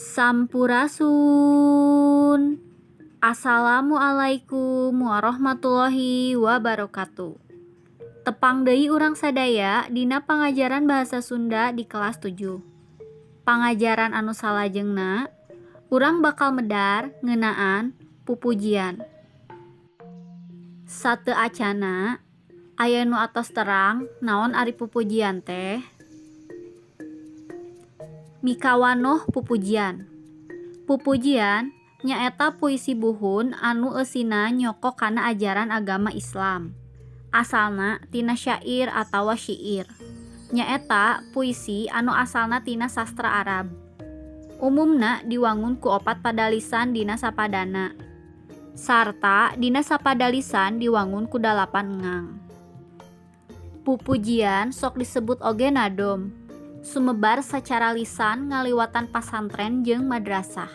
Sampurasun. Assalamualaikum warahmatullahi wabarakatuh. Tepang deui urang sadaya dina pangajaran bahasa Sunda di kelas 7. Pangajaran anu salajengna, urang bakal medar ngeunaan pupujian. Sateu acana, aya nu atos terang naon ari pupujian teh? Mikawanoh pupujian. Pupujian nyaeta puisi buhun anu eusina nyoko kana ajaran agama Islam. Asalna tina syair atawa syiir. Nyaeta puisi anu asalna tina sastra Arab. Umumna diwangun ku opat padalisan dina sapadana. Sarta dina sapadalisan diwangun ku 8 engang. Pupujian sok disebut oge nadom. Sumebar sacara lisan ngaliwatan pasantren jeung madrasah.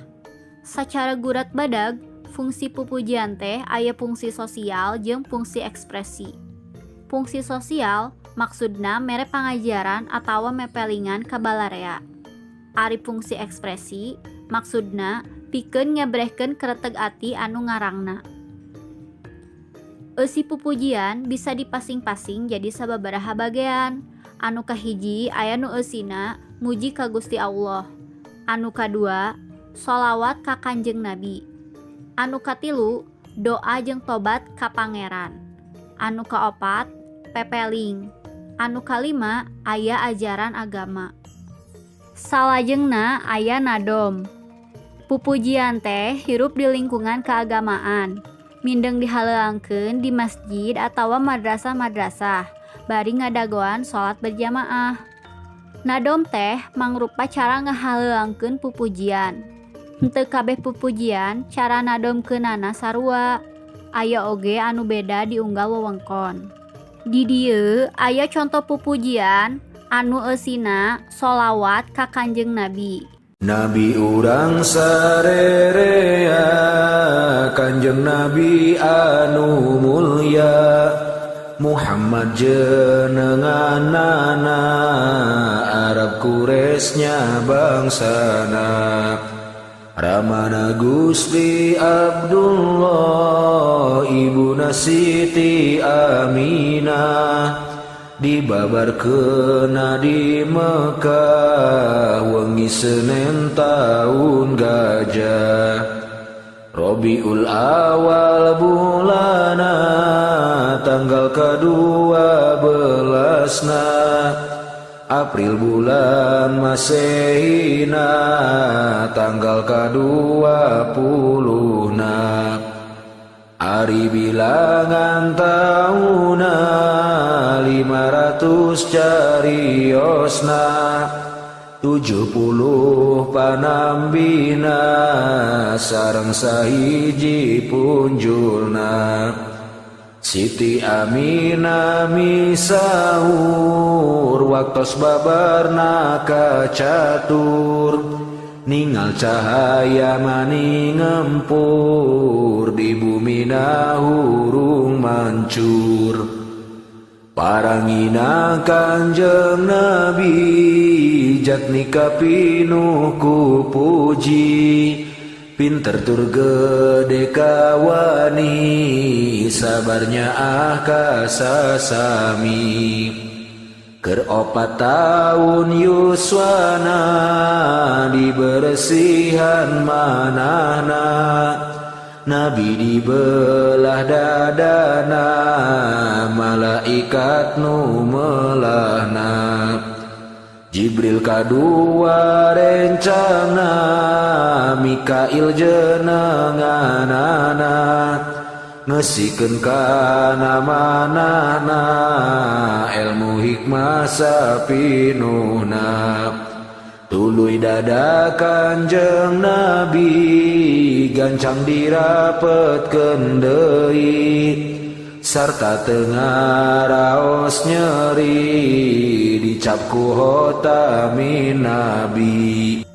Sacara gurat badag, fungsi pupujian teh aya fungsi sosial jeung fungsi ekspresi. Fungsi sosial maksudna mere pangajaran atawa mepelingan ka balarea. Ari fungsi ekspresi maksudna pikeun nyabrehkeun kareteg ati anu ngarangna. Eusi pupujian bisa dipasing-pasing jadi sababaraha bagean. Anu kahiji aya nu eusina muji ka Gusti Allah. Anu kadua sholawat ka Kanjeng Nabi. Anu katilu doa jeung tobat ka Pangeran. Anu kaopat pepeling. Anu kalima aya ajaran agama. Salajengna aya nadom. Pupujian teh hirup di lingkungan keagamaan. Mindeng dihaleuangkeun di masjid atawa madrasah-madrasah. Bari ngadagoan sholat berjamaah. Nadom teh mangrupa cara ngahaleuangkeun pupujian. Henteu kabeh pupujian cara nadomkeunana sarua. Aya oge anu beda di unggal wewengkon. Di dieu aya contoh pupujian anu eusina sholawat ka Kanjeng Nabi. Nabi urang sarerea Kanjeng Nabi anu mulya Muhammad jenenganana Arab Quraisy bangsana Ramana Gusti Abdullah Ibuna Siti Aminah dibabarkeun di Mekah wengi Senin taun gajah Robiul Awal bulana tanggal ke-12 April bulan Masehina tanggal ke-20 Ari bilangan tauna 500 cariosna 70 panambina sareng sahiji punjulna Siti Aminah misahur waktos babarna kacatur ningal cahaya mani ngempur di bumi hurung mancur parangina Kanjeng Nabi jatni kapinuh ku puji pinter tur gede kawani sabarnya kasasami keur 4 tahun yuswana diberesihan manahna Nabi dibelah dadana malaikat nu melahna Jibril kadua rencana Mikail jenenganana ngesikeun kana manahna ilmu hikmah sapinuhna tuluy dada Kanjeng Nabi gancang dirapetkeun deui sarta teu ngaraos nyeri dicap ku hotamin Nabi.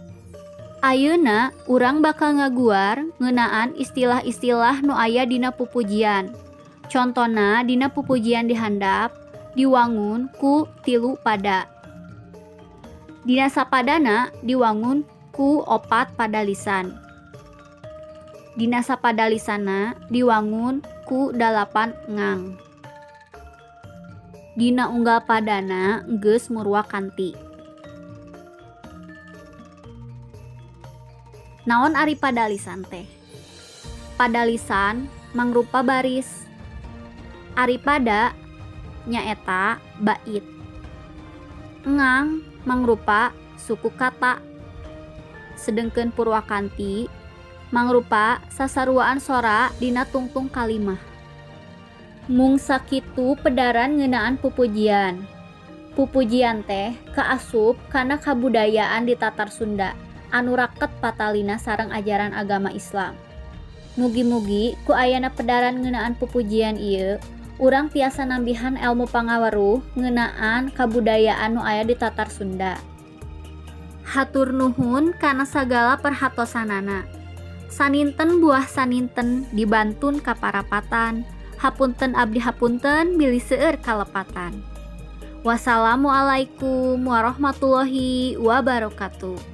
Ayeuna urang bakal ngaguar ngeunaan istilah-istilah nu aya dina pupujian. Contona dina pupujian di handap diwangun ku 3 pada. Dina sapadana diwangun ku opat padalisan. Dina sapadalisana diwangun ku 8 ngang. Dina unggal padana geus murwa kanti. Naon ari padalisan teh? Padalisan mangrupa baris. Ari pada nyaeta bait. Ngang mangrupa suku kata. Sedengkeun purwakanti mangrupa sasaruaan sora dina tungtung kalimah. Mung sakitu pedaran ngeunaan pupujian. Pupujian teh kaasup kana kabudayaan di Tatar Sunda anu raket patalina sareng ajaran agama Islam. Mugi-mugi ku ayana pedaran ngeunaan pupujian ieu urang tiasa nambihan elmu pangaweruh ngeunaan kabudayaan nu aya di Tatar Sunda. Hatur nuhun kana sagala perhatosanana. Saninten buah saninten dibantun kaparapatan. Hapunten abdi hapunten bilih seueur kalepatan. Wassalamualaikum warahmatullahi wabarakatuh.